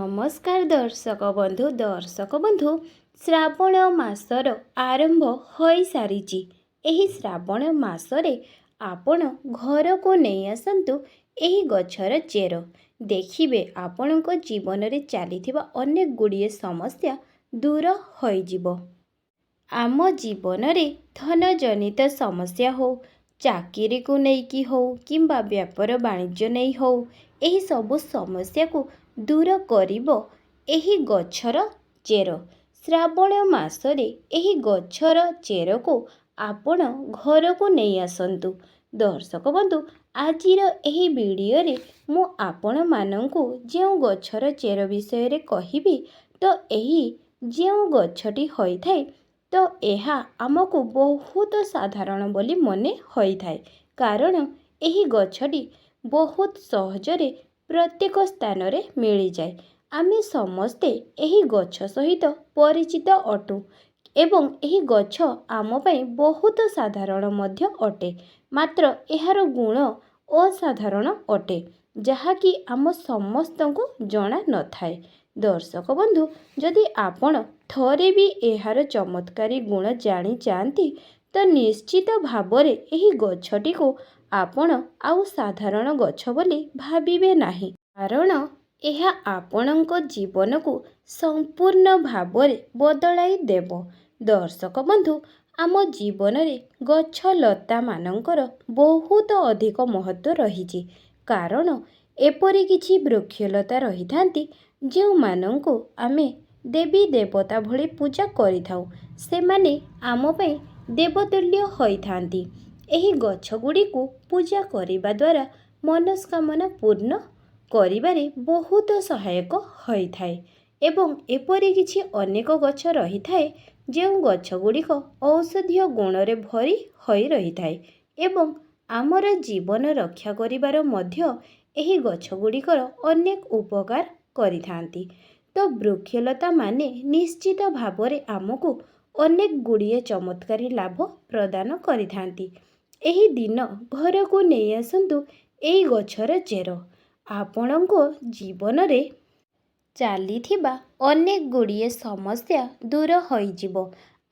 ନମସ୍କାର ଦର୍ଶକ ବନ୍ଧୁ ଶ୍ରାବଣ ମାସର ଆରମ୍ଭ ହୋଇସାରିଛି। ଏହି ଶ୍ରାବଣ ମାସରେ ଆପଣ ଘରକୁ ନେଇ ଆସନ୍ତୁ ଏହି ଗଛର ଚେର। ଦେଖିବେ ଆପଣଙ୍କ ଜୀବନରେ ଚାଲିଥିବା ଅନେକ ଗୁଡ଼ିଏ ସମସ୍ୟା ଦୂର ହୋଇଯିବ। ଆମ ଜୀବନରେ ଧନଜନିତ ସମସ୍ୟା ହେଉ, ଚାକିରିକୁ ନେଇକି ହେଉ କିମ୍ବା ବ୍ୟାପାର ବାଣିଜ୍ୟ ନେଇ ହେଉ, ଏହି ସବୁ ସମସ୍ୟାକୁ ଦୂର କରିବ ଏହି ଗଛର ଚେର। ଶ୍ରାବଣ ମାସରେ ଏହି ଗଛର ଚେରକୁ ଆପଣ ଘରକୁ ନେଇ ଆସନ୍ତୁ। ଦର୍ଶକ ବନ୍ଧୁ, ଆଜିର ଏହି ଭିଡ଼ିଓରେ ମୁଁ ଆପଣମାନଙ୍କୁ ଯେଉଁ ଗଛର ଚେର ବିଷୟରେ କହିବି, ତ ଏହି ଯେଉଁ ଗଛଟି ହୋଇଥାଏ, ତ ଏହା ଆମକୁ ବହୁତ ସାଧାରଣ ବୋଲି ମନେ ହୋଇଥାଏ। କାରଣ ଏହି ଗଛଟି ବହୁତ ସହଜରେ ପ୍ରତ୍ୟେକ ସ୍ଥାନରେ ମିଳିଯାଏ। ଆମେ ସମସ୍ତେ ଏହି ଗଛ ସହିତ ପରିଚିତ ଅଟୁ ଏବଂ ଏହି ଗଛ ଆମ ପାଇଁ ବହୁତ ସାଧାରଣ ମଧ୍ୟ ଅଟେ। ମାତ୍ର ଏହାର ଗୁଣ ଅସାଧାରଣ ଅଟେ, ଯାହାକି ଆମ ସମସ୍ତଙ୍କୁ ଜଣା ନଥାଏ। ଦର୍ଶକ ବନ୍ଧୁ, ଯଦି ଆପଣ ଥରେ ବି ଏହାର ଚମତ୍କାରୀ ଗୁଣ ଜାଣିଯାଆନ୍ତି, ତ ନିଶ୍ଚିତ ଭାବରେ ଏହି ଗଛଟିକୁ ଆପଣ ଆଉ ସାଧାରଣ ଗଛ ବୋଲି ଭାବିବେ ନାହିଁ। କାରଣ ଏହା ଆପଣଙ୍କ ଜୀବନକୁ ସମ୍ପୂର୍ଣ୍ଣ ଭାବରେ ବଦଳାଇ ଦେବ। ଦର୍ଶକ ବନ୍ଧୁ, ଆମ ଜୀବନରେ ଗଛଲତାମାନଙ୍କର ବହୁତ ଅଧିକ ମହତ୍ତ୍ୱ ରହିଛି। କାରଣ ଏପରି କିଛି ବୃକ୍ଷଲତା ରହିଥାନ୍ତି ଯେଉଁମାନଙ୍କୁ ଆମେ ଦେବୀ ଦେବତା ଭଳି ପୂଜା କରିଥାଉ। ସେମାନେ ଆମ ପାଇଁ ଦେବତୁଲ୍ୟ ହୋଇଥାନ୍ତି। ଏହି ଗଛଗୁଡ଼ିକୁ ପୂଜା କରିବା ଦ୍ୱାରା ମନସ୍କାମନା ପୂର୍ଣ୍ଣ କରିବାରେ ବହୁତ ସହାୟକ ହୋଇଥାଏ। ଏବଂ ଏପରି କିଛି ଅନେକ ଗଛ ରହିଥାଏ ଯେଉଁ ଗଛଗୁଡ଼ିକ ଔଷଧୀୟ ଗୁଣରେ ଭରି ହୋଇ ରହିଥାଏ ଏବଂ ଆମର ଜୀବନ ରକ୍ଷା କରିବାର ମଧ୍ୟ ଏହି ଗଛଗୁଡ଼ିକର ଅନେକ ଉପକାର କରିଥାନ୍ତି। ତ ବୃକ୍ଷଲତାମାନେ ନିଶ୍ଚିତ ଭାବରେ ଆମକୁ ଅନେକ ଗୁଡ଼ିଏ ଚମତ୍କାରୀ ଲାଭ ପ୍ରଦାନ କରିଥାନ୍ତି। ଏହି ଦିନ ଘରକୁ ନେଇ ଆସନ୍ତୁ ଏହି ଗଛର ଚେର। ଆପଣଙ୍କ ଜୀବନରେ ଚାଲିଥିବା ଅନେକ ଗୁଡ଼ିଏ ସମସ୍ୟା ଦୂର ହୋଇଯିବ।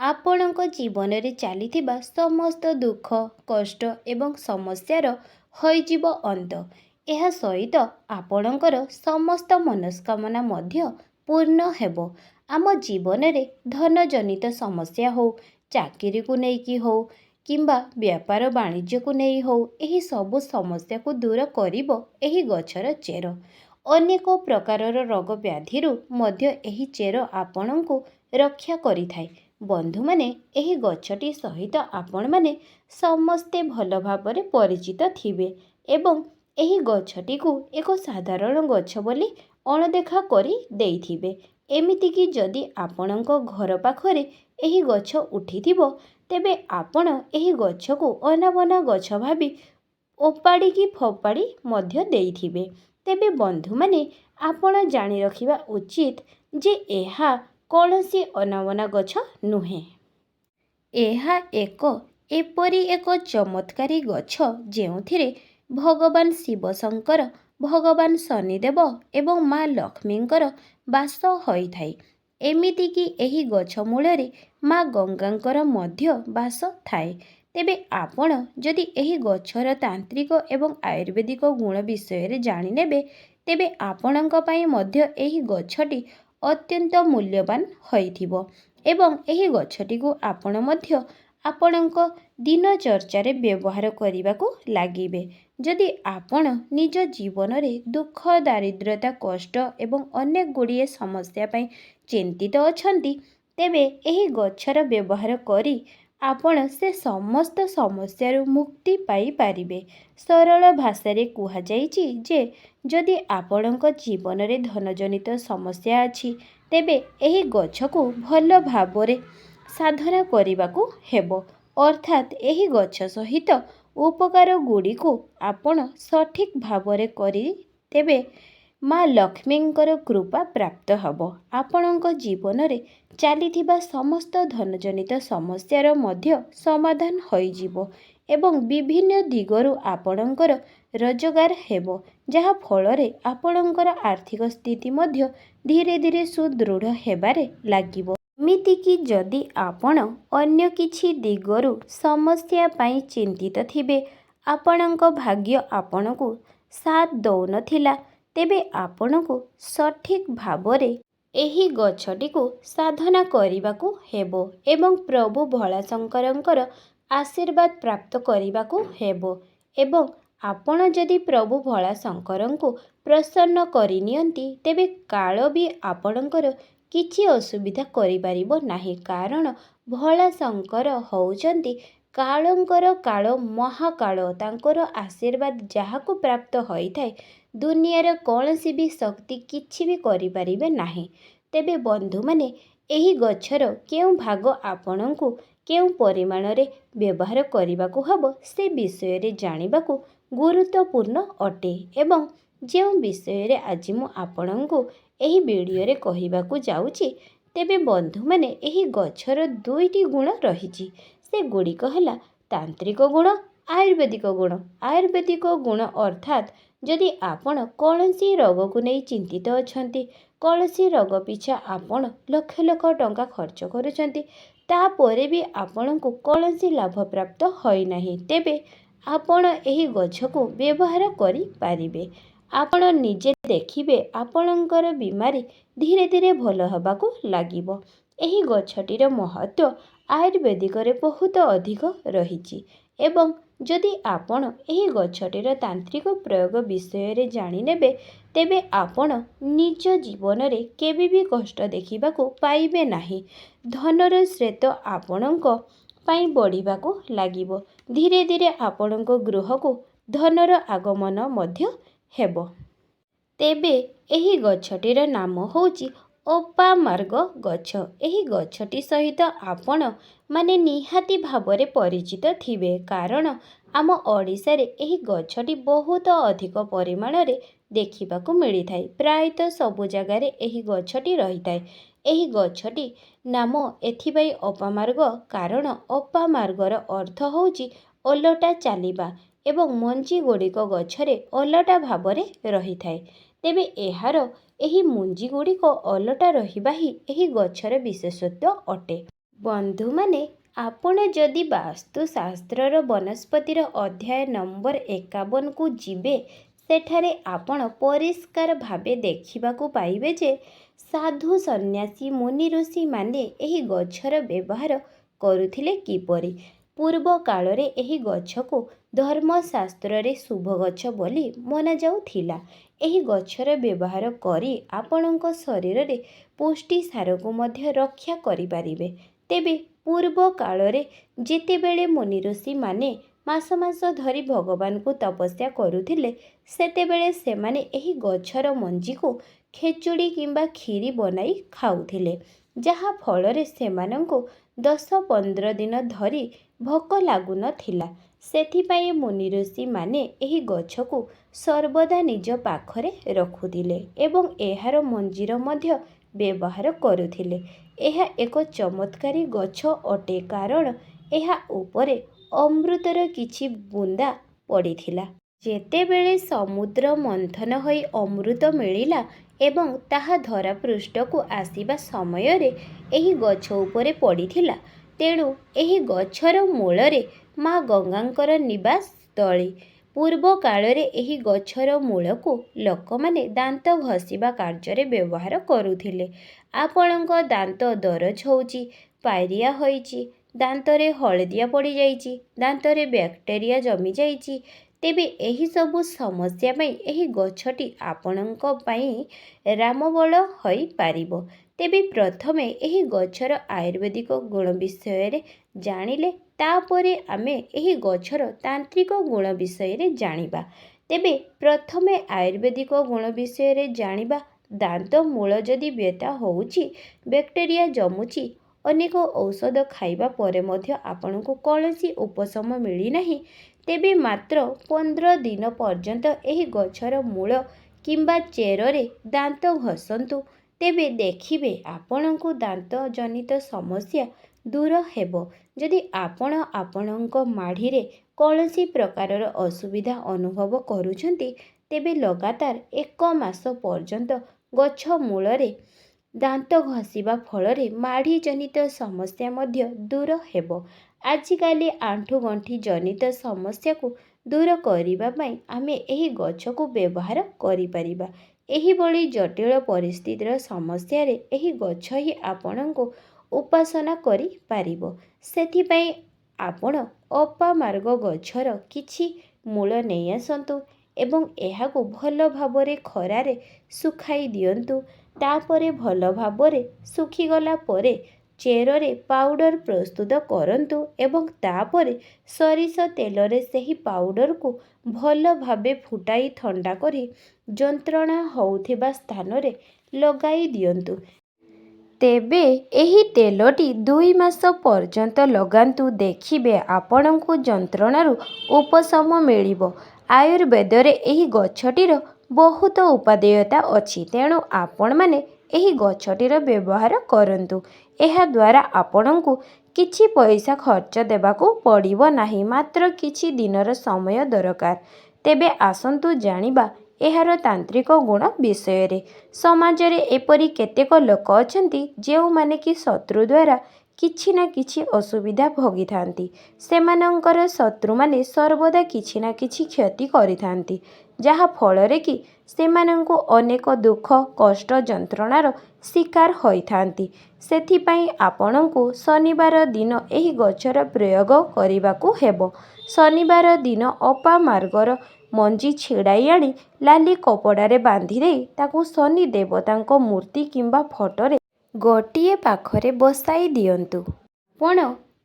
ଆପଣଙ୍କ ଜୀବନରେ ଚାଲିଥିବା ସମସ୍ତ ଦୁଃଖ, କଷ୍ଟ ଏବଂ ସମସ୍ୟାର ହୋଇଯିବ ଅନ୍ତ। ଏହା ସହିତ ଆପଣଙ୍କର ସମସ୍ତ ମନସ୍କାମନା ମଧ୍ୟ ପୂର୍ଣ୍ଣ ହେବ। ଆମ ଜୀବନରେ ଧନଜନିତ ସମସ୍ୟା ହେଉ, ଚାକିରିକୁ ନେଇକି ହେଉ କିମ୍ବା ବ୍ୟାପାର ବାଣିଜ୍ୟକୁ ନେଇ ହେଉ, ଏହି ସବୁ ସମସ୍ୟାକୁ ଦୂର କରିବ ଏହି ଗଛର ଚେର। ଅନେକ ପ୍ରକାରର ରୋଗ ବ୍ୟାଧିରୁ ମଧ୍ୟ ଏହି ଚେର ଆପଣଙ୍କୁ ରକ୍ଷା କରିଥାଏ। ବନ୍ଧୁମାନେ, ଏହି ଗଛଟି ସହିତ ଆପଣମାନେ ସମସ୍ତେ ଭଲ ଭାବରେ ପରିଚିତ ଥିବେ ଏବଂ ଏହି ଗଛଟିକୁ ଏକ ସାଧାରଣ ଗଛ ବୋଲି ଅଣଦେଖା କରି ଦେଇଥିବେ। ଏମିତିକି ଯଦି ଆପଣଙ୍କ ଘର ପାଖରେ ଏହି ଗଛ ଉଠିଥିବ, ତେବେ ଆପଣ ଏହି ଗଛକୁ ଅନାବନା ଗଛ ଭାବି ଓପାଡ଼ିକି ଫୋପାଡ଼ି ମଧ୍ୟ ଦେଇଥିବେ। ତେବେ ବନ୍ଧୁମାନେ, ଆପଣ ଜାଣି ରଖିବା ଉଚିତ ଯେ ଏହା କୌଣସି ଅନାବନା ଗଛ ନୁହେଁ। ଏହା ଏପରି ଏକ ଚମତ୍କାରୀ ଗଛ ଯେଉଁଥିରେ ଭଗବାନ ଶିବ ଶଙ୍କର, ଭଗବାନ ଶନିଦେବ ଏବଂ ମା ଲକ୍ଷ୍ମୀଙ୍କର ବାସ ହୋଇଥାଏ। ଏମିତିକି ଏହି ଗଛ ମୂଳରେ ମା ଗଙ୍ଗାଙ୍କର ମଧ୍ୟ ବାସ ଥାଏ। ତେବେ ଆପଣ ଯଦି ଏହି ଗଛର ତାନ୍ତ୍ରିକ ଏବଂ ଆୟୁର୍ବେଦିକ ଗୁଣ ବିଷୟରେ ଜାଣିନେବେ, ତେବେ ଆପଣଙ୍କ ପାଇଁ ମଧ୍ୟ ଏହି ଗଛଟି ଅତ୍ୟନ୍ତ ମୂଲ୍ୟବାନ ହୋଇଥିବ ଏବଂ ଏହି ଗଛଟିକୁ ଆପଣ ମଧ୍ୟ ଆପଣଙ୍କ ଦିନଚର୍ଯ୍ୟାରେ ବ୍ୟବହାର କରିବାକୁ ଲାଗିବେ। ଯଦି ଆପଣ ନିଜ ଜୀବନରେ ଦୁଃଖ, ଦାରିଦ୍ର୍ୟତା, କଷ୍ଟ ଏବଂ ଅନେକ ଗୁଡ଼ିଏ ସମସ୍ୟା ପାଇଁ ଚିନ୍ତିତ ଅଛନ୍ତି, ତେବେ ଏହି ଗଛର ବ୍ୟବହାର କରି ଆପଣ ସେ ସମସ୍ତ ସମସ୍ୟାରୁ ମୁକ୍ତି ପାଇପାରିବେ। ସରଳ ଭାଷାରେ କୁହାଯାଇଛି ଯେ ଯଦି ଆପଣଙ୍କ ଜୀବନରେ ଧନଜନିତ ସମସ୍ୟା ଅଛି, ତେବେ ଏହି ଗଛକୁ ଭଲ ଭାବରେ ସାଧନା କରିବାକୁ ହେବ। ଅର୍ଥାତ୍ ଏହି ଗଛ ସହିତ ଉପକାର ଗୁଡ଼ିକୁ ଆପଣ ସଠିକ୍ ଭାବରେ କରି ତେବେ ମା ଲକ୍ଷ୍ମୀଙ୍କର କୃପା ପ୍ରାପ୍ତ ହେବ। ଆପଣଙ୍କ ଜୀବନରେ ଚାଲିଥିବା ସମସ୍ତ ଧନଜନିତ ସମସ୍ୟାର ମଧ୍ୟ ସମାଧାନ ହୋଇଯିବ। ଏବଂ ବିଭିନ୍ନ ଦିଗରୁ ଆପଣଙ୍କର ରୋଜଗାର ହେବ, ଯାହା ଫଳରେ ଆପଣଙ୍କର ଆର୍ଥିକ ସ୍ଥିତି ମଧ୍ୟ ଧୀରେ ଧୀରେ ସୁଦୃଢ଼ ହେବାରେ ଲାଗିବ। ଏମିତିକି ଯଦି ଆପଣ ଅନ୍ୟ କିଛି ଦିଗରୁ ସମସ୍ୟା ପାଇଁ ଚିନ୍ତିତ ଥିବେ, ଆପଣଙ୍କ ଭାଗ୍ୟ ଆପଣଙ୍କୁ ସାଥ ଦେଉନଥିଲା, ତେବେ ଆପଣଙ୍କୁ ସଠିକ୍ ଭାବରେ ଏହି ଗଛଟିକୁ ସାଧନା କରିବାକୁ ହେବ ଏବଂ ପ୍ରଭୁ ଭୋଳାଶଙ୍କରଙ୍କର ଆଶୀର୍ବାଦ ପ୍ରାପ୍ତ କରିବାକୁ ହେବ। ଏବଂ ଆପଣ ଯଦି ପ୍ରଭୁ ଭୋଳାଶଙ୍କରଙ୍କୁ ପ୍ରସନ୍ନ କରିନିଅନ୍ତି, ତେବେ କାଳ ବି ଆପଣଙ୍କର କିଛି ଅସୁବିଧା କରିପାରିବ ନାହିଁ। କାରଣ ଭୋଳାଶଙ୍କର ହେଉଛନ୍ତି କାଳଙ୍କର କାଳ, ମହାକାଳ। ତାଙ୍କର ଆଶୀର୍ବାଦ ଯାହାକୁ ପ୍ରାପ୍ତ ହୋଇଥାଏ, ଦୁନିଆର କୌଣସି ବି ଶକ୍ତି କିଛି ବି କରିପାରିବେ ନାହିଁ। ତେବେ ବନ୍ଧୁମାନେ, ଏହି ଗଛର କେଉଁ ଭାଗ ଆପଣଙ୍କୁ କେଉଁ ପରିମାଣରେ ବ୍ୟବହାର କରିବାକୁ ହେବ, ସେ ବିଷୟରେ ଜାଣିବାକୁ ଗୁରୁତ୍ୱପୂର୍ଣ୍ଣ ଅଟେ ଏବଂ ଯେଉଁ ବିଷୟରେ ଆଜି ମୁଁ ଆପଣଙ୍କୁ ଏହି ଭିଡ଼ିଓରେ କହିବାକୁ ଯାଉଛି, ତେବେ ବନ୍ଧୁମାନେ, ଏହି ଗଛର ଦୁଇଟି ଗୁଣ ରହିଛି। ସେଗୁଡ଼ିକ ହେଲା ତାନ୍ତ୍ରିକ ଗୁଣ, ଆୟୁର୍ବେଦିକ ଗୁଣ। ଆୟୁର୍ବେଦିକ ଗୁଣ ଅର୍ଥାତ୍ ଯଦି ଆପଣ କୌଣସି ରୋଗକୁ ନେଇ ଚିନ୍ତିତ ଅଛନ୍ତି, କୌଣସି ରୋଗ ପିଛା ଆପଣ ଲକ୍ଷ ଲକ୍ଷ ଟଙ୍କା ଖର୍ଚ୍ଚ କରୁଛନ୍ତି, ତାପରେ ବି ଆପଣଙ୍କୁ କୌଣସି ଲାଭ ପ୍ରାପ୍ତ ହୋଇନାହିଁ, ତେବେ ଆପଣ ଏହି ଗଛକୁ ବ୍ୟବହାର କରିପାରିବେ। ଆପଣ ନିଜେ ଦେଖିବେ ଆପଣଙ୍କର ବିମାରୀ ଧୀରେ ଧୀରେ ଭଲ ହେବାକୁ ଲାଗିବ। ଏହି ଗଛଟିର ମହତ୍ତ୍ୱ ଆୟୁର୍ବେଦିକରେ ବହୁତ ଅଧିକ ରହିଛି ଏବଂ ଯଦି ଆପଣ ଏହି ଗଛଟିର ତାନ୍ତ୍ରିକ ପ୍ରୟୋଗ ବିଷୟରେ ଜାଣିନେବେ, ତେବେ ଆପଣ ନିଜ ଜୀବନରେ କେବେ ବି କଷ୍ଟ ଦେଖିବାକୁ ପାଇବେ ନାହିଁ। ଧନର ସ୍ରୋତ ଆପଣଙ୍କ ପାଇଁ ବଢ଼ିବାକୁ ଲାଗିବ। ଧୀରେ ଧୀରେ ଆପଣଙ୍କ ଗୃହକୁ ଧନର ଆଗମନ ମଧ୍ୟ ହେବ। ତେବେ ଏହି ଗଛଟିର ନାମ ହେଉଛି ଅପାମାର୍ଗ ଗଛ। ଏହି ଗଛଟି ସହିତ ଆପଣ ମାନେ ନିହାତି ଭାବରେ ପରିଚିତ ଥିବେ, କାରଣ ଆମ ଓଡ଼ିଶାରେ ଏହି ଗଛଟି ବହୁତ ଅଧିକ ପରିମାଣରେ ଦେଖିବାକୁ ମିଳିଥାଏ। ପ୍ରାୟତଃ ସବୁ ଜାଗାରେ ଏହି ଗଛଟି ରହିଥାଏ। ଏହି ଗଛଟି ନାମ ଏଥିପାଇଁ ଅପାମାର୍ଗ, କାରଣ ଅପାମାର୍ଗର ଅର୍ଥ ହେଉଛି ଓଲଟା ଚାଲିବା ଏବଂ ମଞ୍ଜି ଗୁଡ଼ିକ ଗଛରେ ଓଲଟା ଭାବରେ ରହିଥାଏ। ତେବେ ଏହାର ଏହି ମଞ୍ଜି ଗୁଡ଼ିକ ଓଲଟା ରହିବା ହିଁ ଏହି ଗଛର ବିଶେଷତ୍ୱ ଅଟେ। ବନ୍ଧୁମାନେ, ଆପଣ ଯଦି ବାସ୍ତୁଶାସ୍ତ୍ରର ବନସ୍ପତିର ଅଧ୍ୟାୟ ନମ୍ବର 51କୁ ଯିବେ, ସେଠାରେ ଆପଣ ପରିଷ୍କାର ଭାବେ ଦେଖିବାକୁ ପାଇବେ ଯେ ସାଧୁ, ସନ୍ନ୍ୟାସୀ, ମୁନି ଋଷିମାନେ ଏହି ଗଛର ବ୍ୟବହାର କରୁଥିଲେ କିପରି। ପୂର୍ବ କାଳରେ ଏହି ଗଛକୁ ଧର୍ମଶାସ୍ତ୍ରରେ ଶୁଭ ଗଛ ବୋଲି ମନାଯାଉଥିଲା। ଏହି ଗଛର ବ୍ୟବହାର କରି ଆପଣଙ୍କ ଶରୀରରେ ପୁଷ୍ଟିସାରକୁ ମଧ୍ୟ ରକ୍ଷା କରିପାରିବେ। ତେବେ ପୂର୍ବ କାଳରେ ଯେତେବେଳେ ମୁନି ଋଷିମାନେ ମାସ ମାସ ଧରି ଭଗବାନଙ୍କୁ ତପସ୍ୟା କରୁଥିଲେ, ସେତେବେଳେ ସେମାନେ ଏହି ଗଛର ମଞ୍ଜିକୁ ଖେଚୁଡ଼ି କିମ୍ବା କ୍ଷୀରି ବନାଇ ଖାଉଥିଲେ, ଯାହା ଫଳରେ ସେମାନଙ୍କୁ 10-15 ଦିନ ଧରି ଭୋକ ଲାଗୁନଥିଲା। ସେଥିପାଇଁ ମୁନି ଋଷିମାନେ ଏହି ଗଛକୁ ସର୍ବଦା ନିଜ ପାଖରେ ରଖୁଥିଲେ ଏବଂ ଏହାର ମଞ୍ଜିର ମଧ୍ୟ ବ୍ୟବହାର କରୁଥିଲେ। ଏହା ଏକ ଚମତ୍କାରୀ ଗଛ ଅଟେ, କାରଣ ଏହା ଉପରେ ଅମୃତର କିଛି ବୁନ୍ଦା ପଡ଼ିଥିଲା। ଯେତେବେଳେ ସମୁଦ୍ର ମନ୍ଥନ ହୋଇ ଅମୃତ ମିଳିଲା ଏବଂ ତାହା ଧରାପୃଷ୍ଠକୁ ଆସିବା ସମୟରେ ଏହି ଗଛ ଉପରେ ପଡ଼ିଥିଲା, ତେଣୁ ଏହି ଗଛର ମୂଳରେ ମା ଗଙ୍ଗାଙ୍କର ନିବାସ ସ୍ଥଳୀ। ପୂର୍ବ କାଳରେ ଏହି ଗଛର ମୂଳକୁ ଲୋକମାନେ ଦାନ୍ତ ଘଷିବା କାର୍ଯ୍ୟରେ ବ୍ୟବହାର କରୁଥିଲେ। ଆପଣଙ୍କ ଦାନ୍ତ ଦରଜ ହେଉଛି, ପାଇରିଆ ହୋଇଛି, ଦାନ୍ତରେ ହଳଦିଆ ପଡ଼ିଯାଇଛି, ଦାନ୍ତରେ ବ୍ୟାକ୍ଟେରିଆ ଜମିଯାଇଛି, ତେବେ ଏହିସବୁ ସମସ୍ୟା ପାଇଁ ଏହି ଗଛଟି ଆପଣଙ୍କ ପାଇଁ ରାମବଳ ହୋଇପାରିବ। ତେବେ ପ୍ରଥମେ ଏହି ଗଛର ଆୟୁର୍ବେଦିକ ଗୁଣ ବିଷୟରେ ଜାଣିଲେ, ତାପରେ ଆମେ ଏହି ଗଛର ତାନ୍ତ୍ରିକ ଗୁଣ ବିଷୟରେ ଜାଣିବା। ତେବେ ପ୍ରଥମେ ଆୟୁର୍ବେଦିକ ଗୁଣ ବିଷୟରେ ଜାଣିବା। ଦାନ୍ତ ମୂଳ ଯଦି ବ୍ୟଥା ହେଉଛି, ବ୍ୟାକ୍ଟେରିଆ ଜମୁଛି, ଅନେକ ଔଷଧ ଖାଇବା ପରେ ମଧ୍ୟ ଆପଣଙ୍କୁ କୌଣସି ଉପଶମ ମିଳିନାହିଁ, ତେବେ ମାତ୍ର 15 ଦିନ ପର୍ଯ୍ୟନ୍ତ ଏହି ଗଛର ମୂଳ କିମ୍ବା ଚେରରେ ଦାନ୍ତ ଘଷନ୍ତୁ। ତେବେ ଦେଖିବେ ଆପଣଙ୍କୁ ଦାନ୍ତ ଜନିତ ସମସ୍ୟା ଦୂର ହେବ। ଯଦି ଆପଣ ଆପଣଙ୍କ ମାଢ଼ିରେ କୌଣସି ପ୍ରକାରର ଅସୁବିଧା ଅନୁଭବ କରୁଛନ୍ତି, ତେବେ ଲଗାତାର 1 ମାସ ପର୍ଯ୍ୟନ୍ତ ଗଛ ମୂଳରେ ଦାନ୍ତ ଘଷିବା ଫଳରେ ମାଢ଼ି ଜନିତ ସମସ୍ୟା ମଧ୍ୟ ଦୂର ହେବ। ଆଜିକାଲି ଆଣ୍ଠୁଗଣ୍ଠି ଜନିତ ସମସ୍ୟାକୁ ଦୂର କରିବା ପାଇଁ ଆମେ ଏହି ଗଛକୁ ବ୍ୟବହାର କରିପାରିବା। ଏହିଭଳି ଜଟିଳ ପରିସ୍ଥିତିର ସମସ୍ୟାରେ ଏହି ଗଛ ହିଁ ଆପଣଙ୍କୁ ଉପାସନା କରିପାରିବ। ସେଥିପାଇଁ ଆପଣ ଅପାମାର୍ଗ ଗଛର କିଛି ମୂଳ ନେଇ ଆସନ୍ତୁ ଏବଂ ଏହାକୁ ଭଲ ଭାବରେ ଖରାରେ ଶୁଖାଇ ଦିଅନ୍ତୁ। ତାପରେ ଭଲ ଭାବରେ ଶୁଖିଗଲା ପରେ ଚେରରେ ପାଉଡ଼ର ପ୍ରସ୍ତୁତ କରନ୍ତୁ ଏବଂ ତାପରେ ସୋରିଷ ତେଲରେ ସେହି ପାଉଡ଼ରକୁ ଭଲ ଭାବେ ଫୁଟାଇ ଥଣ୍ଡା କରି ଯନ୍ତ୍ରଣା ହେଉଥିବା ସ୍ଥାନରେ ଲଗାଇ ଦିଅନ୍ତୁ। ତେବେ ଏହି ତେଲଟି 2 ମାସ ପର୍ଯ୍ୟନ୍ତ ଲଗାନ୍ତୁ। ଦେଖିବେ ଆପଣଙ୍କୁ ଯନ୍ତ୍ରଣାରୁ ଉପଶମ ମିଳିବ। ଆୟୁର୍ବେଦରେ ଏହି ଗଛଟିର ବହୁତ ଉପାଦେୟତା ଅଛି। ତେଣୁ ଆପଣମାନେ ଏହି ଗଛଟିର ବ୍ୟବହାର କରନ୍ତୁ। ଏହାଦ୍ୱାରା ଆପଣଙ୍କୁ କିଛି ପଇସା ଖର୍ଚ୍ଚ ଦେବାକୁ ପଡ଼ିବ ନାହିଁ, ମାତ୍ର କିଛି ଦିନର ସମୟ ଦରକାର। ତେବେ ଆସନ୍ତୁ ଜାଣିବା ଏହାର ତାନ୍ତ୍ରିକ ଗୁଣ ବିଷୟରେ। ସମାଜରେ ଏପରି କେତେକ ଲୋକ ଅଛନ୍ତି ଯେଉଁମାନେ କି ଶତ୍ରୁ ଦ୍ୱାରା କିଛି ନା କିଛି ଅସୁବିଧା ଭୋଗିଥାନ୍ତି। ସେମାନଙ୍କର ଶତ୍ରୁମାନେ ସର୍ବଦା କିଛି ନା କିଛି କ୍ଷତି କରିଥାନ୍ତି, ଯାହା ଫଳରେ କି ସେମାନଙ୍କୁ ଅନେକ ଦୁଃଖ କଷ୍ଟ ଯନ୍ତ୍ରଣାର ଶିକାର ହୋଇଥାନ୍ତି। ସେଥିପାଇଁ ଆପଣଙ୍କୁ ଶନିବାର ଦିନ ଏହି ଗଛର ପ୍ରୟୋଗ କରିବାକୁ ହେବ। ଶନିବାର ଦିନ ଅପାମାର୍ଗର ମଞ୍ଜି ଛିଡ଼ାଇ ଆଣି ଲାଲି କପଡ଼ାରେ ବାନ୍ଧିଦେଇ ତାକୁ ଶନି ଦେବତାଙ୍କ ମୂର୍ତ୍ତି କିମ୍ବା ଫଟୋରେ ଗୋଟିଏ ପାଖରେ ବସାଇ ଦିଅନ୍ତୁ। ଆପଣ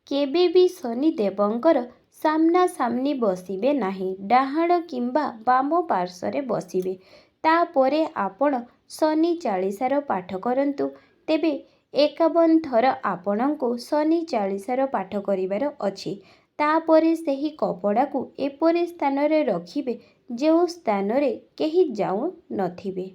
କେବେ ବି ଶନି ଦେବଙ୍କର ସାମ୍ନା ସାମ୍ନି ବସିବେ ନାହିଁ, ଡାହାଣ କିମ୍ବା ବାମ ପାର୍ଶ୍ୱରେ ବସିବେ। ତାପରେ ଆପଣ ଶନି ଚାଳିଶାର ପାଠ କରନ୍ତୁ। ତେବେ 51 ଥର ଆପଣଙ୍କୁ ଶନି ଚାଳିଶାର ପାଠ କରିବାର ଅଛି। ତାପରେ ସେହି କପଡ଼ାକୁ ଏପରି ସ୍ଥାନରେ ରଖିବେ ଯେଉଁ ସ୍ଥାନରେ କେହି ଯାଉ ନଥିବେ।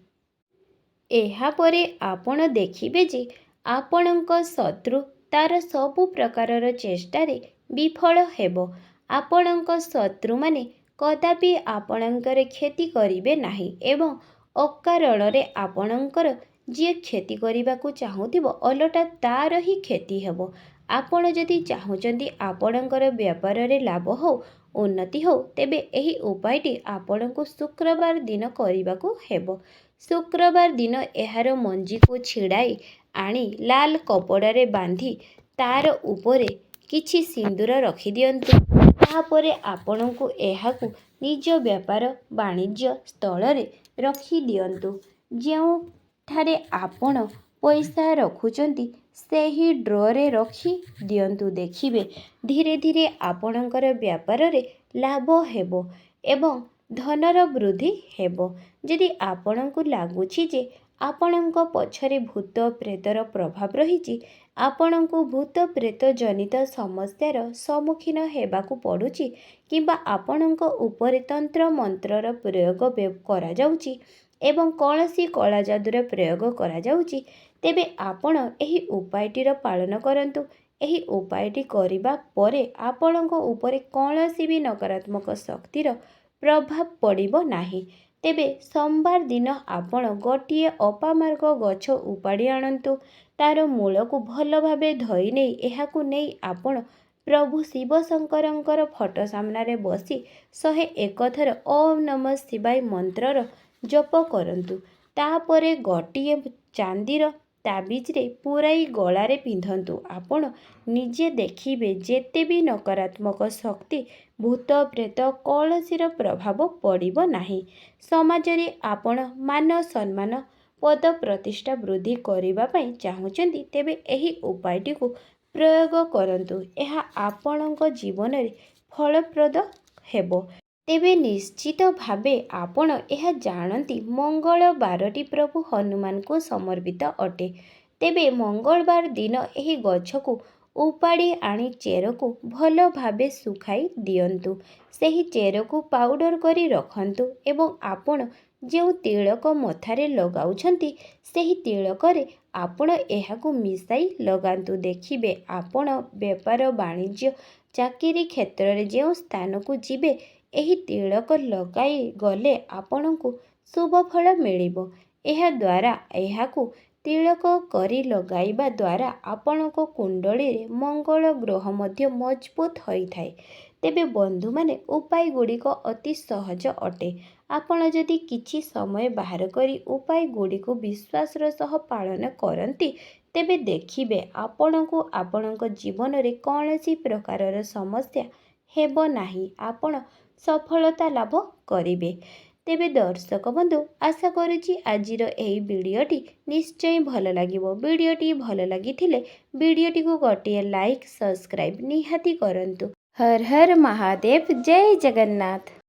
ଏହାପରେ ଆପଣ ଦେଖିବେ ଯେ ଆପଣଙ୍କ ଶତ୍ରୁ ତାର ସବୁ ପ୍ରକାରର ଚେଷ୍ଟାରେ ବିଫଳ ହେବ। ଆପଣଙ୍କ ଶତ୍ରୁମାନେ କଦାପି ଆପଣଙ୍କର କ୍ଷତି କରିବେ ନାହିଁ ଏବଂ ଅକାରଣରେ ଆପଣଙ୍କର ଯିଏ କ୍ଷତି କରିବାକୁ ଚାହୁଁଥିବ ଓଲଟା ତାର ହିଁ କ୍ଷତି ହେବ। ଆପଣ ଯଦି ଚାହୁଁଛନ୍ତି ଆପଣଙ୍କର ବ୍ୟାପାରରେ ଲାଭ ହେଉ, ଉନ୍ନତି ହେଉ, ତେବେ ଏହି ଉପାୟଟି ଆପଣଙ୍କୁ ଶୁକ୍ରବାର ଦିନ କରିବାକୁ ହେବ। ଶୁକ୍ରବାର ଦିନ ଏହାର ମଞ୍ଜିକୁ ଛିଡ଼ାଇ ଆଣି ଲାଲ କପଡ଼ାରେ ବାନ୍ଧି ତାର ଉପରେ କିଛି ସିନ୍ଦୁର ରଖିଦିଅନ୍ତୁ। ତାପରେ ଆପଣଙ୍କୁ ଏହାକୁ ନିଜ ବ୍ୟାପାର ବାଣିଜ୍ୟ ସ୍ଥଳରେ ରଖିଦିଅନ୍ତୁ। ଯେଉଁଠାରେ ଆପଣ ପଇସା ରଖୁଛନ୍ତି ସେହି ଡ୍ରରେ ରଖି ଦିଅନ୍ତୁ। ଦେଖିବେ ଧୀରେ ଧୀରେ ଆପଣଙ୍କର ବ୍ୟାପାରରେ ଲାଭ ହେବ ଏବଂ ଧନର ବୃଦ୍ଧି ହେବ। ଯଦି ଆପଣଙ୍କୁ ଲାଗୁଛି ଯେ ଆପଣଙ୍କ ପଛରେ ଭୂତ ପ୍ରେତର ପ୍ରଭାବ ରହିଛି, ଆପଣଙ୍କୁ ଭୂତ ପ୍ରେତ ଜନିତ ସମସ୍ୟାର ସମ୍ମୁଖୀନ ହେବାକୁ ପଡ଼ୁଛି କିମ୍ବା ଆପଣଙ୍କ ଉପରେ ତନ୍ତ୍ର ମନ୍ତ୍ରର ପ୍ରୟୋଗ କରାଯାଉଛି ଏବଂ କୌଣସି କଳା ଯାଦୁର ପ୍ରୟୋଗ କରାଯାଉଛି, ତେବେ ଆପଣ ଏହି ଉପାୟଟିର ପାଳନ କରନ୍ତୁ। ଏହି ଉପାୟଟି କରିବା ପରେ ଆପଣଙ୍କ ଉପରେ କୌଣସି ବି ନକାରାତ୍ମକ ଶକ୍ତିର ପ୍ରଭାବ ପଡ଼ିବ ନାହିଁ। ତେବେ ସୋମବାର ଦିନ ଆପଣ ଗୋଟିଏ ଅପାମାର୍ଗ ଗଛ ଉପାଡ଼ି ଆଣନ୍ତୁ। ତାର ମୂଳକୁ ଭଲ ଭାବେ ଧୋଇ ନେଇ ଏହାକୁ ନେଇ ଆପଣ ପ୍ରଭୁ ଶିବ ଶଙ୍କରଙ୍କର ଫଟୋ ସାମ୍ନାରେ ବସି 101 ଥର ଓମ୍ ନମଃ ଶିବାୟ ମନ୍ତ୍ରର ଜପ କରନ୍ତୁ। ତାପରେ ଗୋଟିଏ ଚାନ୍ଦିର ତାବିଜରେ ପୂରାଇ ଗଳାରେ ପିନ୍ଧନ୍ତୁ। ଆପଣ ନିଜେ ଦେଖିବେ ଯେତେ ବି ନକାରାତ୍ମକ ଶକ୍ତି, ଭୂତ ପ୍ରେତ କୌଣସିର ପ୍ରଭାବ ପଡ଼ିବ ନାହିଁ। ସମାଜରେ ଆପଣ ମାନ ସମ୍ମାନ ପଦ ପ୍ରତିଷ୍ଠା ବୃଦ୍ଧି କରିବା ପାଇଁ ଚାହୁଁଛନ୍ତି, ତେବେ ଏହି ଉପାୟଟିକୁ ପ୍ରୟୋଗ କରନ୍ତୁ। ଏହା ଆପଣଙ୍କ ଜୀବନରେ ଫଳପ୍ରଦ ହେବ। ତେବେ ନିଶ୍ଚିତ ଭାବେ ଆପଣ ଏହା ଜାଣନ୍ତି ମଙ୍ଗଳବାରଟି ପ୍ରଭୁ ହନୁମାନଙ୍କୁ ସମର୍ପିତ ଅଟେ। ତେବେ ମଙ୍ଗଳବାର ଦିନ ଏହି ଗଛକୁ ଉପାଡ଼ି ଆଣି ଚେରକୁ ଭଲ ଭାବେ ଶୁଖାଇ ଦିଅନ୍ତୁ। ସେହି ଚେରକୁ ପାଉଡ଼ର କରି ରଖନ୍ତୁ ଏବଂ ଆପଣ ଯେଉଁ ତିଳକ ମଥାରେ ଲଗାଉଛନ୍ତି ସେହି ତିଳକରେ ଆପଣ ଏହାକୁ ମିଶାଇ ଲଗାନ୍ତୁ। ଦେଖିବେ ଆପଣ ବେପାର ବାଣିଜ୍ୟ ଚାକିରି କ୍ଷେତ୍ରରେ ଯେଉଁ ସ୍ଥାନକୁ ଯିବେ ଏହି ତିଳକ ଲଗାଇ ଗଲେ ଆପଣଙ୍କୁ ଶୁଭ ଫଳ ମିଳିବ। ଏହାଦ୍ୱାରା ଏହାକୁ ତିଳକ କରି ଲଗାଇବା ଦ୍ୱାରା ଆପଣଙ୍କ କୁଣ୍ଡଳୀରେ ମଙ୍ଗଳ ଗ୍ରହ ମଧ୍ୟ ମଜବୁତ ହୋଇଥାଏ। ତେବେ ବନ୍ଧୁମାନେ ଉପାୟ ଗୁଡ଼ିକ ଅତି ସହଜ ଅଟେ। ଆପଣ ଯଦି କିଛି ସମୟ ବାହାର କରି ଉପାୟ ଗୁଡ଼ିକୁ ବିଶ୍ୱାସର ସହ ପାଳନ କରନ୍ତି ତେବେ ଦେଖିବେ ଆପଣଙ୍କୁ ଆପଣଙ୍କ ଜୀବନରେ କୌଣସି ପ୍ରକାରର ସମସ୍ୟା ହେବ ନାହିଁ। ଆପଣ ସଫଳତା ଲାଭ କରିବେ। ତେବେ ଦର୍ଶକ ବନ୍ଧୁ ଆଶା କରୁଛି ଆଜିର ଏହି ଭିଡ଼ିଓଟି ନିଶ୍ଚୟ ଭଲ ଲାଗିବ। ଭିଡ଼ିଓଟି ଭଲ ଲାଗିଥିଲେ ଭିଡ଼ିଓଟିକୁ ଗୋଟିଏ ଲାଇକ୍ ସବସ୍କ୍ରାଇବ୍ ନିହାତି କରନ୍ତୁ। ହର ହର ମହାଦେବ, ଜୟ ଜଗନ୍ନାଥ।